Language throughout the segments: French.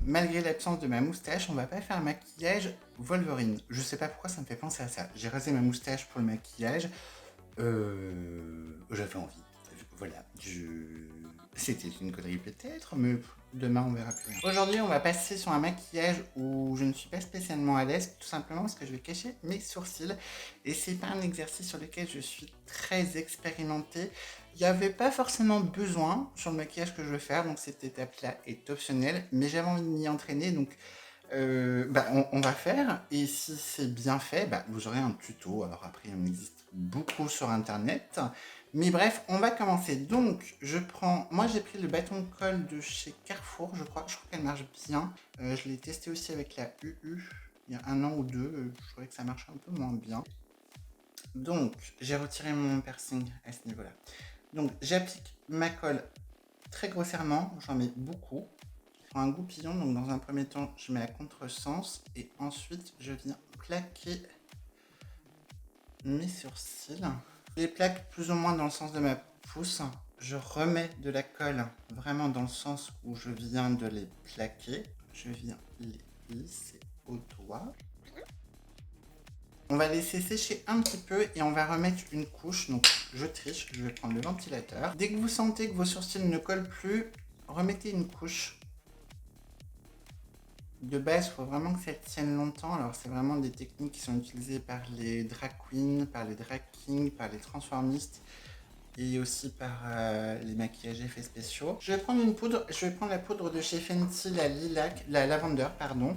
malgré l'absence de ma moustache, on va pas faire un maquillage Wolverine. Je sais pas pourquoi ça me fait penser à ça. J'ai rasé ma moustache pour le maquillage. J'avais envie. Voilà. C'était une connerie peut-être, mais demain on verra plus rien. Aujourd'hui, on va passer sur un maquillage où je ne suis pas spécialement à l'aise, tout simplement parce que je vais cacher mes sourcils. Et c'est pas un exercice sur lequel je suis très expérimentée. Il n'y avait pas forcément besoin sur le maquillage que je veux faire, donc cette étape-là est optionnelle, mais j'avais envie de m'y entraîner, donc on va faire, et si c'est bien fait, vous aurez un tuto. Alors après, il en existe beaucoup sur internet, mais bref, on va commencer. Donc moi j'ai pris le bâton de colle de chez Carrefour, je crois qu'elle marche bien. Je l'ai testé aussi avec la UU il y a 1 an ou 2, je trouvais que ça marchait un peu moins bien. Donc j'ai retiré mon piercing à ce niveau là. Donc j'applique ma colle très grossièrement, j'en mets beaucoup. Un goupillon, donc dans un premier temps je mets à contresens et ensuite je viens plaquer mes sourcils. Je les plaque plus ou moins dans le sens de ma pouce. Je remets de la colle vraiment dans le sens où je viens de les plaquer. Je viens les lisser au doigt. On va laisser sécher un petit peu et on va remettre une couche. Donc je triche, je vais prendre le ventilateur. Dès que vous sentez que vos sourcils ne collent plus, remettez une couche. De base, il faut vraiment que ça tienne longtemps. Alors, c'est vraiment des techniques qui sont utilisées par les drag queens, par les drag kings, par les transformistes et aussi par les maquillages effets spéciaux. Je vais prendre une poudre. Je vais prendre la poudre de chez Fenty, la Lavender, pardon,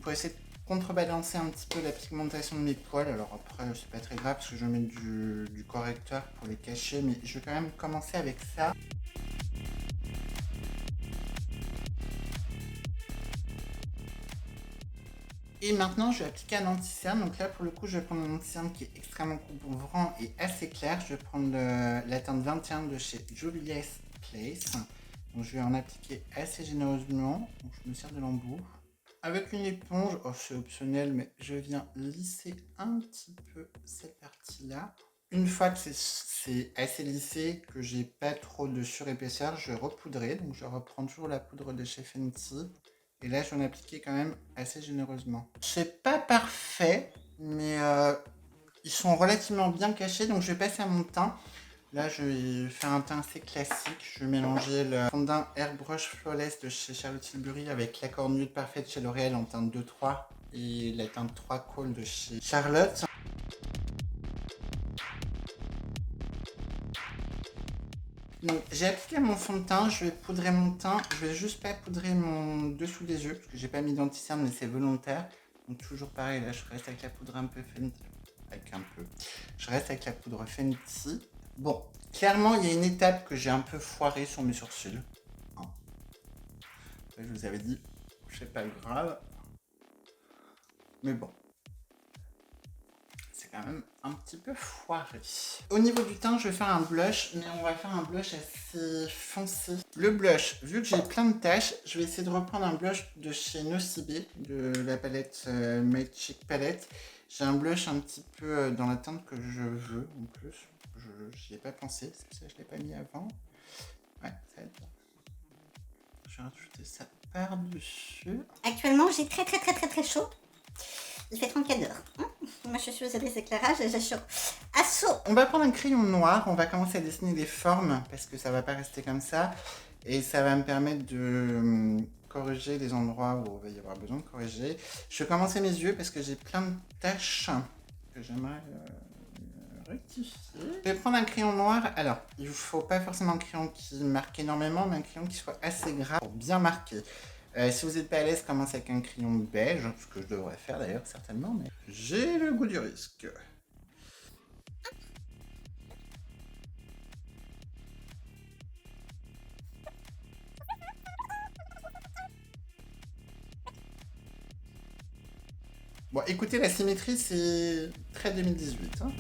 pour essayer de contrebalancer un petit peu la pigmentation de mes poils. Alors après, c'est pas très grave parce que je mets du correcteur pour les cacher, mais je vais quand même commencer avec ça. Et maintenant, je vais appliquer un anti-cerne. Donc là, pour le coup, je vais prendre un anti-cerne qui est extrêmement couvrant et assez clair. Je vais prendre la teinte 21 de chez Juvia's Place. Donc je vais en appliquer assez généreusement. Donc je me sers de l'embout. Avec une éponge, c'est optionnel, mais je viens lisser un petit peu cette partie-là. Une fois que c'est assez lissé, que j'ai pas trop de surépaisseur, je vais repoudrer. Donc je reprends toujours la poudre de chez Fenty. Et là, j'en ai appliqué quand même assez généreusement. C'est pas parfait, mais ils sont relativement bien cachés. Donc, je vais passer à mon teint. Là, je vais faire un teint assez classique. Je vais mélanger le fond de teint Airbrush Flawless de chez Charlotte Tilbury avec l'accord nude parfait de chez L'Oréal en teinte 2-3 et la teinte 3 Cool de chez Charlotte. Donc j'ai appliqué mon fond de teint, je vais poudrer mon teint, je vais juste pas poudrer mon dessous des yeux parce que j'ai pas mis d'anti-cerne mais c'est volontaire. Donc toujours pareil, là je reste avec la poudre un peu Fenty. Je reste avec la poudre Fenty. Bon, clairement il y a une étape que j'ai un peu foirée sur mes sourcils. Hein. Là, je vous avais dit, c'est pas grave. Mais bon. Quand même un petit peu foiré. Au niveau du teint, je vais faire un blush, mais on va faire un blush assez foncé. Le blush, vu que j'ai plein de taches, je vais essayer de reprendre un blush de chez Nocibé, de la palette Magic Palette. J'ai un blush un petit peu dans la teinte que je veux, en plus. J'y ai pas pensé, c'est pour ça que je l'ai pas mis avant. Ouais, ça va être bien. Je vais rajouter ça par-dessus. Actuellement, j'ai très chaud. Il fait 34 heures. Moi, je suis aux des éclairages et j'ai chaud. Assaut. On va prendre un crayon noir, on va commencer à dessiner des formes parce que ça va pas rester comme ça. Et ça va me permettre de corriger les endroits où il va y avoir besoin de corriger. Je vais commencer mes yeux parce que j'ai plein de taches que j'aimerais rectifier. Je vais prendre un crayon noir. Alors, il ne faut pas forcément un crayon qui marque énormément, mais un crayon qui soit assez gras pour bien marquer. Si vous n'êtes pas à l'aise, commencez avec un crayon beige, ce que je devrais faire d'ailleurs certainement, mais j'ai le goût du risque. Bon, écoutez, la symétrie, c'est très 2018. Hein.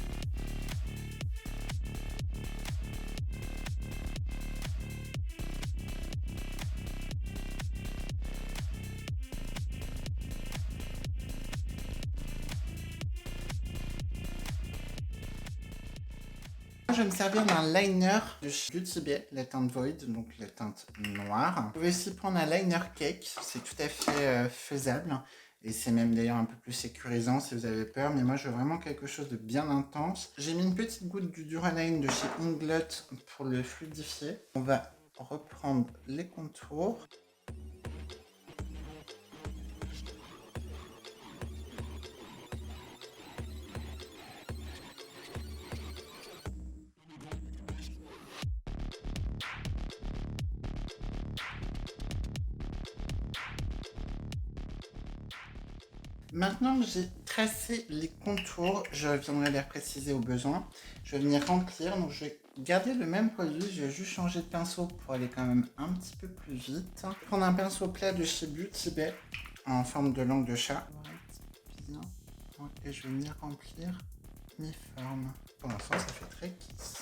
Je vais me servir d'un liner de chez Beauty Bay, la teinte Void, donc la teinte noire. Vous pouvez aussi prendre un liner cake, c'est tout à fait faisable. Et c'est même d'ailleurs un peu plus sécurisant si vous avez peur. Mais moi, je veux vraiment quelque chose de bien intense. J'ai mis une petite goutte du Duraline de chez Inglot pour le fluidifier. On va reprendre les contours. Maintenant que j'ai tracé les contours, je viendrai les préciser au besoin. Je vais venir remplir, donc je vais garder le même produit, je vais juste changer de pinceau pour aller quand même un petit peu plus vite. Je vais prendre un pinceau plat de chez Beauty Bay en forme de langue de chat. Bien. Et je vais venir remplir mes formes. Pour l'instant, ça fait très kiss.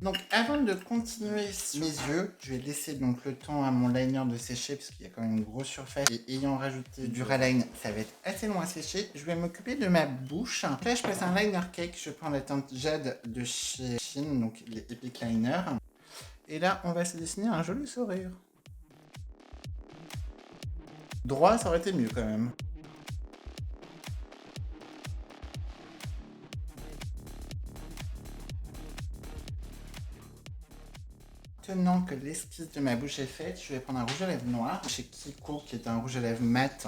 Donc avant de continuer mes yeux, je vais laisser donc le temps à mon liner de sécher parce qu'il y a quand même une grosse surface et ayant rajouté du Duraline, ça va être assez long à sécher. Je vais m'occuper de ma bouche. Là je passe un liner cake, je prends la teinte Jade de chez Shein, donc les Epic Liner. Et là on va se dessiner un joli sourire. Droit ça aurait été mieux quand même. Maintenant que l'esquisse de ma bouche est faite, je vais prendre un rouge à lèvres noir chez Kiko, qui est un rouge à lèvres mat,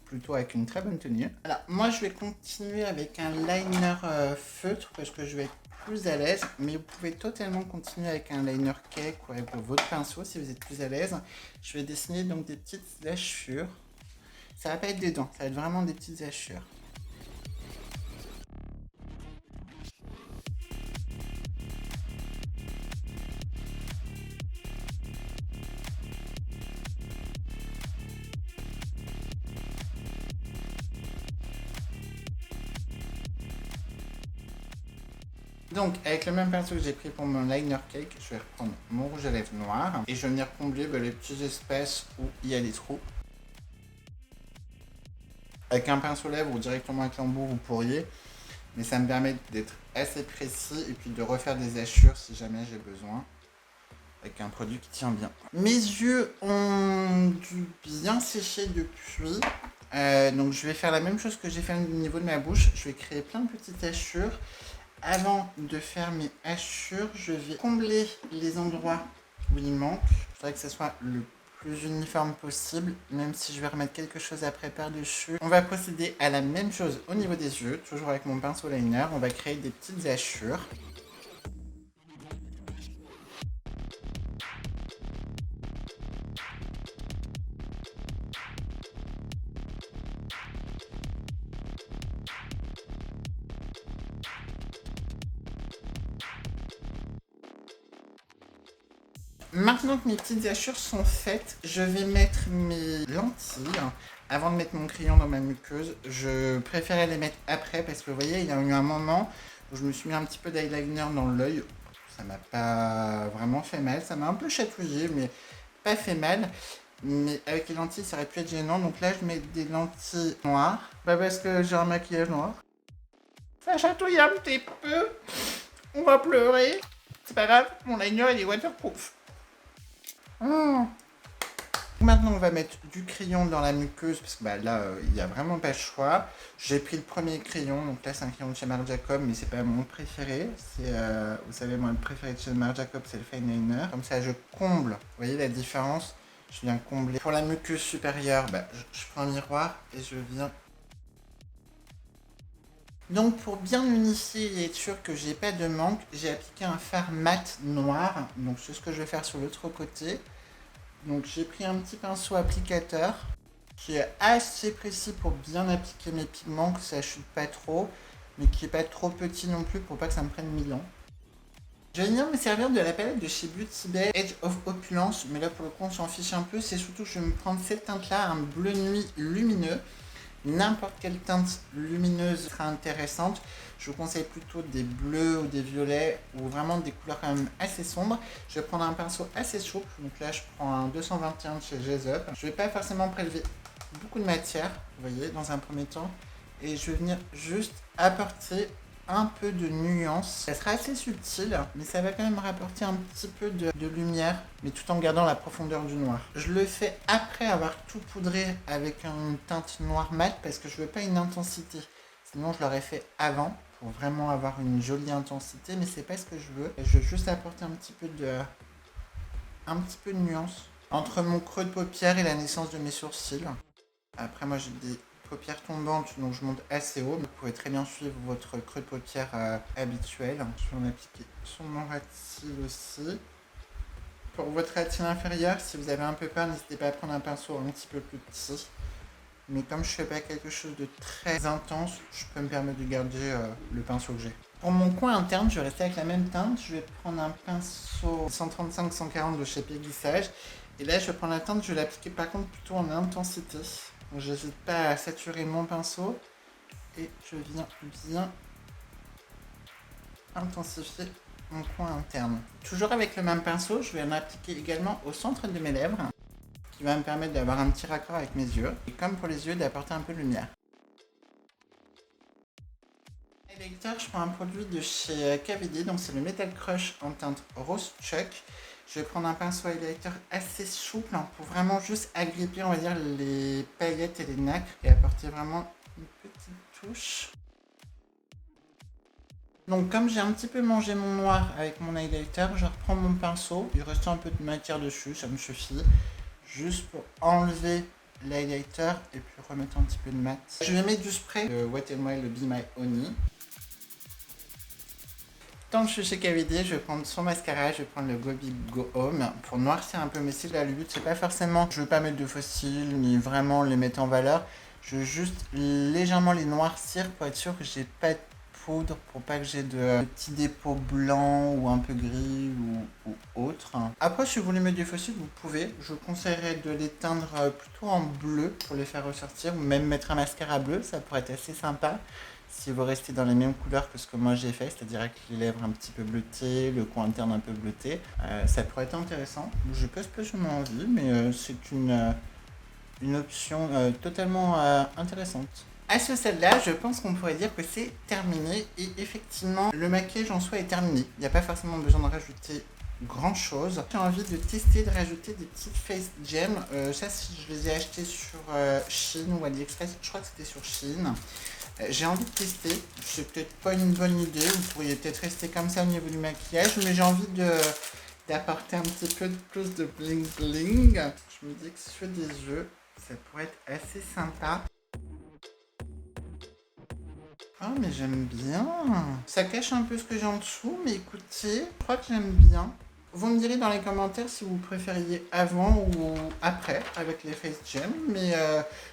plutôt avec une très bonne tenue. Alors moi je vais continuer avec un liner feutre parce que je vais être plus à l'aise, mais vous pouvez totalement continuer avec un liner cake ou avec votre pinceau si vous êtes plus à l'aise. Je vais dessiner donc des petites hachures. Ça va pas être des dents, ça va être vraiment des petites hachures. Donc, avec le même pinceau que j'ai pris pour mon liner cake, je vais reprendre mon rouge à lèvres noir et je vais venir combler les petits espaces où il y a des trous. Avec un pinceau lèvres ou directement avec l'embout, vous pourriez, mais ça me permet d'être assez précis et puis de refaire des hachures si jamais j'ai besoin, avec un produit qui tient bien. Mes yeux ont dû bien sécher depuis, donc je vais faire la même chose que j'ai fait au niveau de ma bouche. Je vais créer plein de petites hachures. Avant de faire mes hachures, je vais combler les endroits où il manque. Il faudrait que ce soit le plus uniforme possible, même si je vais remettre quelque chose après par-dessus. On va procéder à la même chose au niveau des yeux, toujours avec mon pinceau liner. On va créer des petites hachures. Maintenant que mes petites hachures sont faites, je vais mettre mes lentilles. Avant de mettre mon crayon dans ma muqueuse, je préférais les mettre après parce que vous voyez, il y a eu un moment où je me suis mis un petit peu d'eyeliner dans l'œil. Ça m'a pas vraiment fait mal, ça m'a un peu chatouillé, mais pas fait mal. Mais avec les lentilles, ça aurait pu être gênant. Donc là, je mets des lentilles noires. Parce que j'ai un maquillage noir. Ça chatouille un petit peu. On va pleurer. C'est pas grave, mon liner il est waterproof. Maintenant on va mettre du crayon dans la muqueuse parce que là il n'y a vraiment pas le choix. J'ai pris le premier crayon, donc là c'est un crayon de chez Marc Jacob mais c'est pas mon préféré. Vous savez moi le préféré de chez Marc Jacob c'est le fine liner. Comme ça je comble, vous voyez la différence, je viens combler. Pour la muqueuse supérieure, je prends un miroir et je viens. Donc pour bien unifier et être sûr que j'ai pas de manque, j'ai appliqué un fard mat noir. Donc c'est ce que je vais faire sur l'autre côté. Donc j'ai pris un petit pinceau applicateur qui est assez précis pour bien appliquer mes pigments, que ça chute pas trop, mais qui est pas trop petit non plus pour pas que ça me prenne 1000 ans. Je vais venir me servir de la palette de chez Beauty Bay Edge of Opulence, mais là pour le coup on s'en fiche un peu, c'est surtout que je vais me prendre cette teinte là, un bleu nuit lumineux. N'importe quelle teinte lumineuse sera intéressante. Je vous conseille plutôt des bleus ou des violets ou vraiment des couleurs quand même assez sombres. Je vais prendre un pinceau assez souple. Donc là, je prends un 221 de chez Jazzeup. Je ne vais pas forcément prélever beaucoup de matière, vous voyez, dans un premier temps. Et je vais venir juste apporter un peu de nuance. Ça sera assez subtil, mais ça va quand même rapporter un petit peu de lumière, mais tout en gardant la profondeur du noir. Je le fais après avoir tout poudré avec une teinte noire mat, parce que je veux pas une intensité. Sinon, je l'aurais fait avant, pour vraiment avoir une jolie intensité, mais c'est pas ce que je veux. Je veux juste apporter un petit peu de nuance entre mon creux de paupière et la naissance de mes sourcils. Après, moi, j'ai des paupières tombantes, donc je monte assez haut. Vous pouvez très bien suivre votre creux de paupière habituel. Je vais en appliquer sur mon ratil aussi. Pour votre ratil inférieur, si vous avez un peu peur, n'hésitez pas à prendre un pinceau un petit peu plus petit. Mais comme je ne fais pas quelque chose de très intense, je peux me permettre de garder le pinceau que j'ai. Pour mon coin interne, je vais rester avec la même teinte. Je vais prendre un pinceau 135-140 de chez Péguissage. Et là, je vais prendre la teinte, je vais l'appliquer par contre plutôt en intensité. Donc, je n'hésite pas à saturer mon pinceau. Et je viens bien intensifier mon coin interne. Toujours avec le même pinceau, je vais en appliquer également au centre de mes lèvres, qui va me permettre d'avoir un petit raccord avec mes yeux. Et comme pour les yeux, d'apporter un peu de lumière. Highlighter, je prends un produit de chez KVD, donc c'est le Metal Crush en teinte Rose Chuck. Je vais prendre un pinceau highlighter assez souple pour vraiment juste agripper, on va dire, les paillettes et les nacres et apporter vraiment une petite touche. Donc comme j'ai un petit peu mangé mon noir avec mon highlighter, je reprends mon pinceau. Il reste un peu de matière dessus, ça me suffit. Juste pour enlever l'highlighter et puis remettre un petit peu de mat. Je vais mettre du spray de Wet n Wild Be My Honey. Tant que je suis chez KVD, je vais prendre son mascara, je vais prendre le Go Big Go Home pour noircir un peu mes cils. Là, le but, c'est pas forcément, je veux pas mettre de faux cils, ni vraiment les mettre en valeur. Je veux juste légèrement les noircir pour être sûr que j'ai pas de poudre, pour pas que j'ai de petits dépôts blancs ou un peu gris ou autre. Après, si vous voulez mettre des faux cils, vous pouvez. Je vous conseillerais de les teindre plutôt en bleu pour les faire ressortir, ou même mettre un mascara bleu, ça pourrait être assez sympa. Si vous restez dans les mêmes couleurs que ce que moi j'ai fait, c'est-à-dire avec les lèvres un petit peu bleutées, le coin interne un peu bleuté, ça pourrait être intéressant. Je n'ai pas spécialement envie, mais c'est une option totalement intéressante. À ce stade-là, je pense qu'on pourrait dire que c'est terminé et effectivement, le maquillage en soi est terminé. Il n'y a pas forcément besoin de rajouter grand chose. J'ai envie de tester de rajouter des petites face gems. Ça, je les ai achetés sur Shein ou AliExpress. Je crois que c'était sur Shein. J'ai envie de tester, c'est peut-être pas une bonne idée, vous pourriez peut-être rester comme ça au niveau du maquillage, mais j'ai envie d'apporter un petit peu de plus de bling bling. Je me dis que sur des yeux, ça pourrait être assez sympa. Oh mais j'aime bien. Ça cache un peu ce que j'ai en dessous, mais écoutez, je crois que j'aime bien. Vous me direz dans les commentaires si vous préfériez avant ou après avec les face gems, mais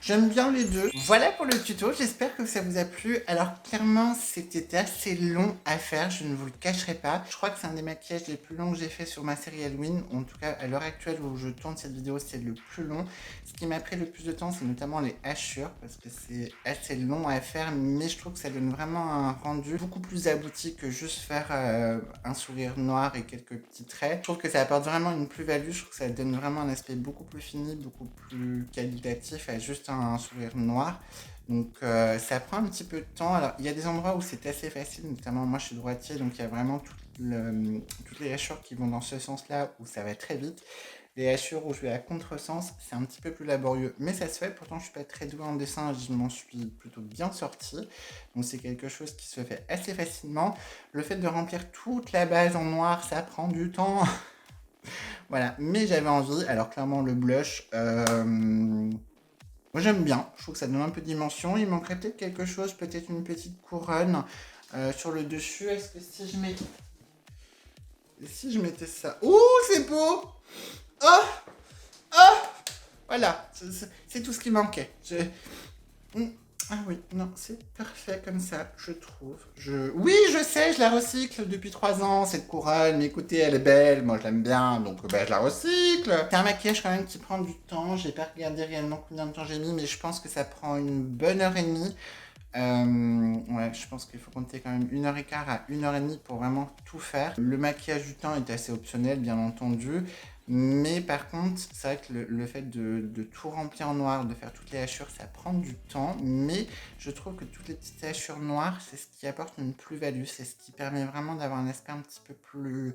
j'aime bien les deux. Voilà pour le tuto, j'espère que ça vous a plu. Alors clairement c'était assez long à faire, je ne vous le cacherai pas. Je crois que c'est un des maquillages les plus longs que j'ai fait sur ma série Halloween. En tout cas à l'heure actuelle où je tourne cette vidéo, c'est le plus long. Ce qui m'a pris le plus de temps, c'est notamment les hachures, parce que c'est assez long à faire, mais je trouve que ça donne vraiment un rendu beaucoup plus abouti que juste faire un sourire noir et quelques petits traits. Je trouve que ça apporte vraiment une plus-value, je trouve que ça donne vraiment un aspect beaucoup plus fini, beaucoup plus qualitatif à juste un sourire noir. Donc ça prend un petit peu de temps. Alors il y a des endroits où c'est assez facile, notamment moi je suis droitier, donc il y a vraiment toutes les hachures qui vont dans ce sens-là où ça va très vite. Les hachures où je vais à contresens, c'est un petit peu plus laborieux, mais ça se fait. Pourtant, je suis pas très douée en dessin, je m'en suis plutôt bien sortie. Donc, c'est quelque chose qui se fait assez facilement. Le fait de remplir toute la base en noir, ça prend du temps. Voilà, mais j'avais envie. Alors, clairement, le blush, moi j'aime bien. Je trouve que ça donne un peu de dimension. Il manquerait peut-être quelque chose, peut-être une petite couronne sur le dessus. Est-ce que si je mettais ça... Ouh, c'est beau! Oh! Oh! Voilà, c'est tout ce qui manquait. Ah oui, non, c'est parfait comme ça, je trouve. Oui, je sais, je la recycle depuis 3 ans, cette couronne. Mais écoutez, elle est belle, moi je l'aime bien, donc je la recycle. C'est un maquillage quand même qui prend du temps. J'ai pas regardé réellement combien de temps j'ai mis, mais je pense que ça prend une bonne heure et demie. Ouais, je pense qu'il faut compter quand même 1h15 à 1h30 pour vraiment tout faire. Le maquillage du temps est assez optionnel, bien entendu. Mais par contre, c'est vrai que le fait de tout remplir en noir, de faire toutes les hachures, ça prend du temps. Mais je trouve que toutes les petites hachures noires, c'est ce qui apporte une plus-value. C'est ce qui permet vraiment d'avoir un aspect un petit peu plus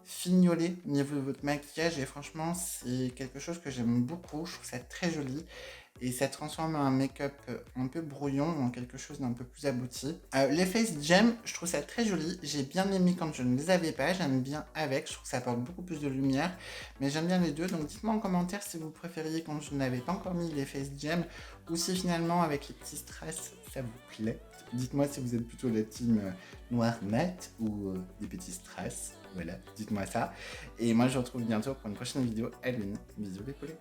fignolé au niveau de votre maquillage. Et franchement, c'est quelque chose que j'aime beaucoup. Je trouve ça très joli. Et ça transforme un make-up un peu brouillon en quelque chose d'un peu plus abouti. Les Face Gem, je trouve ça très joli. J'ai bien aimé quand je ne les avais pas. J'aime bien avec. Je trouve que ça apporte beaucoup plus de lumière. Mais j'aime bien les deux. Donc dites-moi en commentaire si vous préfériez quand je n'avais pas encore mis les Face Gem ou si finalement avec les petits strass ça vous plaît. Dites-moi si vous êtes plutôt la team noir mat ou des petits strass. Voilà, dites-moi ça. Et moi je vous retrouve bientôt pour une prochaine vidéo. Halloween. Bisous les poulets.